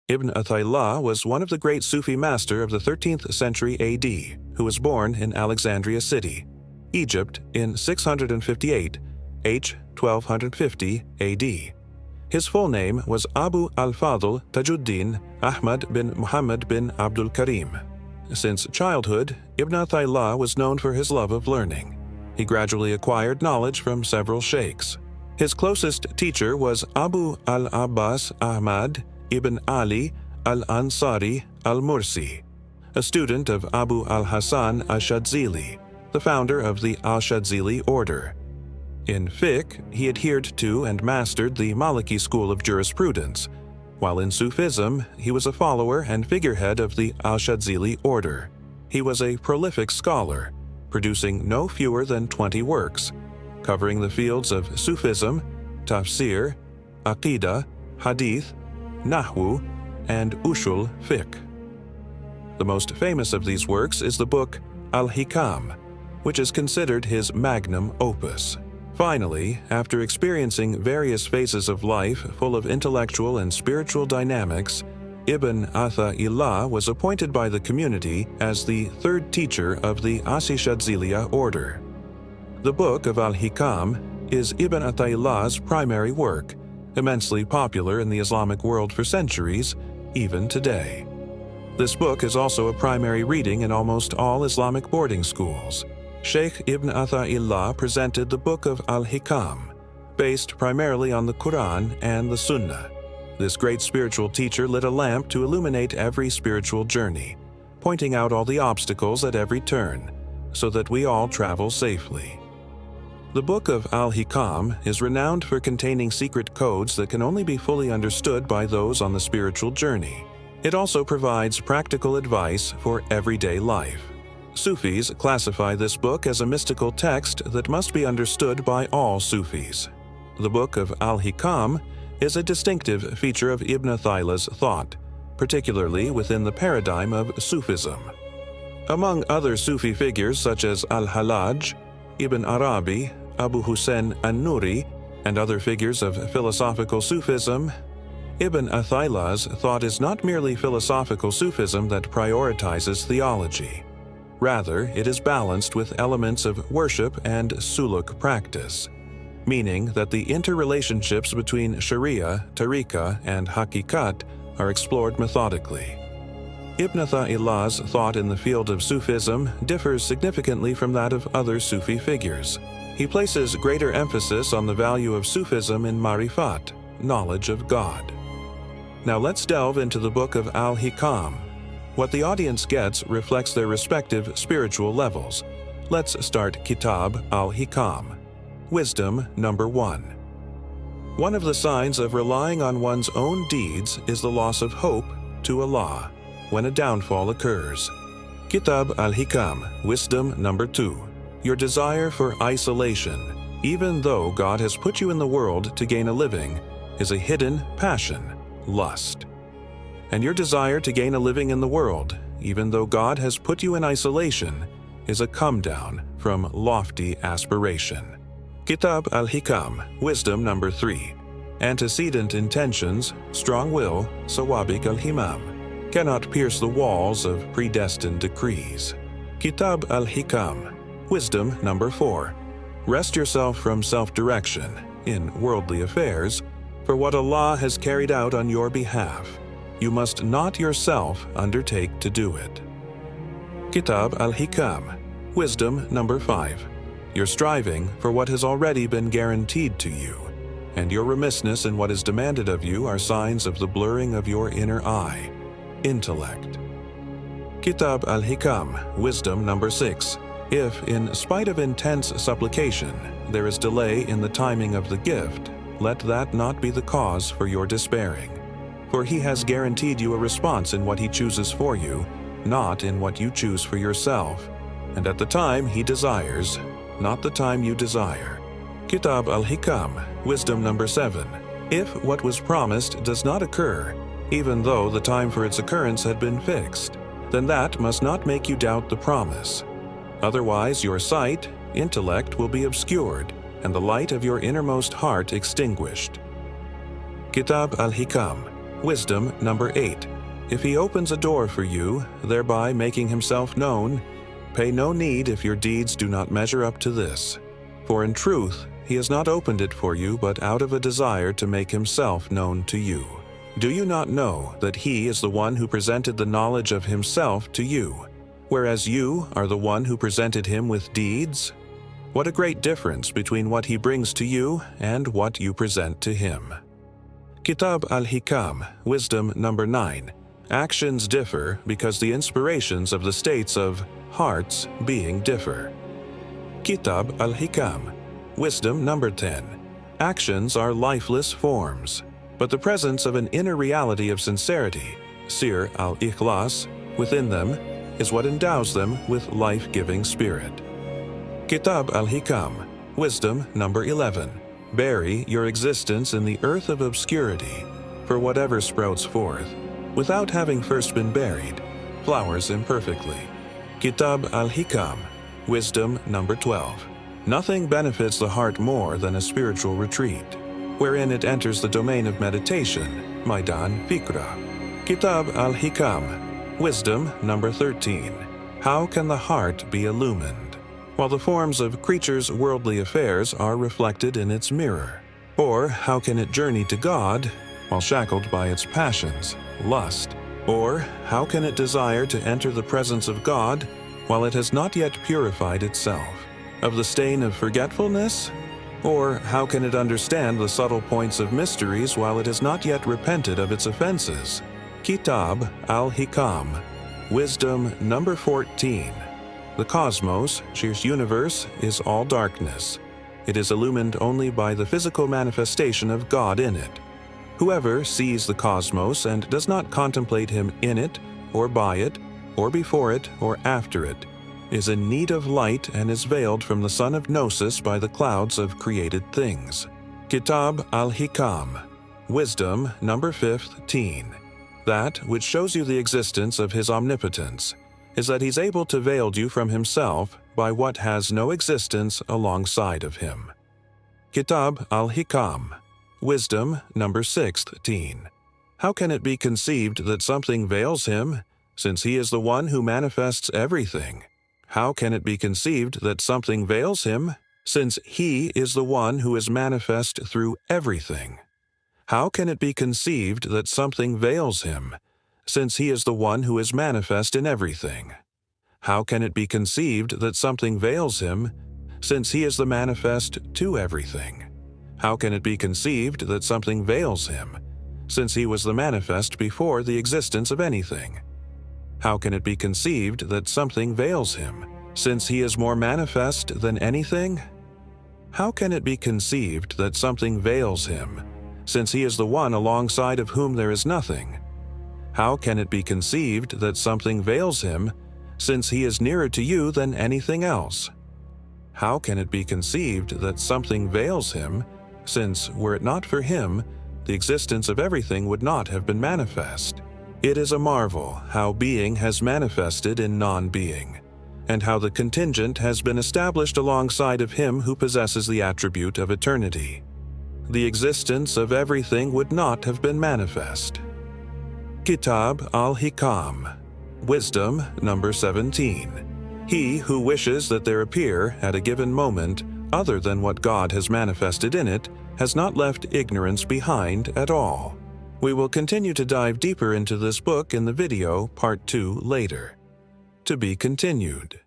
Ibn Athaillah was one of the great Sufi master of the 13th century AD, who was born in Alexandria City, Egypt in 658, H. 1250 AD. His full name was Abu al-Fadl Tajuddin Ahmad bin Muhammad bin Abdul Karim. Since childhood, Ibn Athaillah was known for his love of learning. He gradually acquired knowledge from several sheikhs. His closest teacher was Abu al-Abbas Ahmad ibn Ali al-Ansari al-Mursi, a student of Abu al-Hasan al-Shadzili, the founder of the al-Shadzili order. In fiqh, he adhered to and mastered the Maliki school of jurisprudence, while in Sufism, he was a follower and figurehead of the al-Shadzili order. He was a prolific scholar, producing no fewer than 20 works, covering the fields of Sufism, tafsir, aqidah, hadith, nahwu, and ushul fiqh. The most famous of these works is the Book Al-Hikam, which is considered his magnum opus. Finally, after experiencing various phases of life full of intellectual and spiritual dynamics, Ibn Athaillah was appointed by the community as the third teacher of the Shadziliya order. The Book of Al-Hikam is Ibn Athaillah's primary work, immensely popular in the Islamic world for centuries, even today. This book is also a primary reading in almost all Islamic boarding schools. Sheikh Ibn Athaillah presented the Book of Al-Hikam, based primarily on the Quran and the Sunnah. This great spiritual teacher lit a lamp to illuminate every spiritual journey, pointing out all the obstacles at every turn, so that we all travel safely. The Book of Al-Hikam is renowned for containing secret codes that can only be fully understood by those on the spiritual journey. It also provides practical advice for everyday life. Sufis classify this book as a mystical text that must be understood by all Sufis. The Book of Al-Hikam is a distinctive feature of Ibn Athaillah's thought, particularly within the paradigm of Sufism. Among other Sufi figures such as Al-Hallaj, Ibn Arabi, Abu Hussein an-Nuri, and other figures of philosophical Sufism, Ibn Athaillah's thought is not merely philosophical Sufism that prioritizes theology. Rather, it is balanced with elements of worship and suluk practice, meaning that the interrelationships between Sharia, Tariqah, and Hakikat are explored methodically. Ibn Athaillah's thought in the field of Sufism differs significantly from that of other Sufi figures. He places greater emphasis on the value of Sufism in marifat, knowledge of God. Now let's delve into the Book of Al-Hikam. What the audience gets reflects their respective spiritual levels. Let's start Kitab Al-Hikam. Wisdom number 1. One of the signs of relying on one's own deeds is the loss of hope to Allah when a downfall occurs. Kitab Al-Hikam, Wisdom number 2. Your desire for isolation, even though God has put you in the world to gain a living, is a hidden passion, lust. And your desire to gain a living in the world, even though God has put you in isolation, is a come-down from lofty aspiration. Kitab Al-Hikam, Wisdom number 3. Antecedent intentions, strong will, Sawabik al-Himam, cannot pierce the walls of predestined decrees. Kitab Al-Hikam, Wisdom number 4. Rest yourself from self-direction in worldly affairs, for what Allah has carried out on your behalf. You must not yourself undertake to do it. Kitab Al-Hikam, Wisdom number 5. Your striving for what has already been guaranteed to you, and your remissness in what is demanded of you are signs of the blurring of your inner eye, intellect. Kitab Al-Hikam, Wisdom number 6. If, in spite of intense supplication, there is delay in the timing of the gift, let that not be the cause for your despairing. For He has guaranteed you a response in what He chooses for you, not in what you choose for yourself, and at the time He desires, not the time you desire. Kitab Al-Hikam, Wisdom number 7. If what was promised does not occur, even though the time for its occurrence had been fixed, then that must not make you doubt the promise. Otherwise, your sight, intellect will be obscured, and the light of your innermost heart extinguished. Kitab Al-Hikam, Wisdom number 8. If he opens a door for you, thereby making himself known, pay no need if your deeds do not measure up to this. For in truth, he has not opened it for you but out of a desire to make himself known to you. Do you not know that he is the one who presented the knowledge of himself to you, whereas you are the one who presented him with deeds? What a great difference between what he brings to you and what you present to him. Kitab Al-Hikam, Wisdom number 9. Actions differ because the inspirations of the states of hearts being differ. Kitab Al-Hikam, Wisdom number 10. Actions are lifeless forms, but the presence of an inner reality of sincerity, Sir al-Ikhlas, within them is what endows them with life-giving spirit. Kitab Al-Hikam, Wisdom number 11. Bury your existence in the earth of obscurity, for whatever sprouts forth, without having first been buried, flowers imperfectly. Kitab Al-Hikam, Wisdom number 12. Nothing benefits the heart more than a spiritual retreat, wherein it enters the domain of meditation, Maidan Fikra. Kitab Al-Hikam, Wisdom number 13. How can the heart be illumined? While the forms of creatures' worldly affairs are reflected in its mirror. Or how can it journey to God while shackled by its passions, lust? Or how can it desire to enter the presence of God while it has not yet purified itself of the stain of forgetfulness? Or how can it understand the subtle points of mysteries while it has not yet repented of its offenses? Kitab Al-Hikam, Wisdom number 14. The cosmos, Shir's universe, is all darkness. It is illumined only by the physical manifestation of God in it. Whoever sees the cosmos and does not contemplate him in it, or by it, or before it, or after it, is in need of light and is veiled from the sun of Gnosis by the clouds of created things. Kitab Al-Hikam, Wisdom number 15. That which shows you the existence of his omnipotence is that he's able to veil you from himself by what has no existence alongside of him. Kitab Al-Hikam, Wisdom number 16. How can it be conceived that something veils him, since he is the one who manifests everything? How can it be conceived that something veils him, since he is the one who is manifest through everything? How can it be conceived that something veils him, since he is the one who is manifest in everything? How can it be conceived that something veils him, since he is the manifest to everything? How can it be conceived that something veils him, since he was the manifest before the existence of anything? How can it be conceived that something veils him, since he is more manifest than anything? How can it be conceived that something veils him, since he is the one alongside of whom there is nothing? How can it be conceived that something veils him, since he is nearer to you than anything else? How can it be conceived that something veils him, since, were it not for him, the existence of everything would not have been manifest? It is a marvel how being has manifested in non-being, and how the contingent has been established alongside of him who possesses the attribute of eternity. The existence of everything would not have been manifest. Kitab Al-Hikam, Wisdom number 17. He who wishes that there appear at a given moment other than what God has manifested in it has not left ignorance behind at all. We will continue to dive deeper into this book in the video part 2 later. To be continued.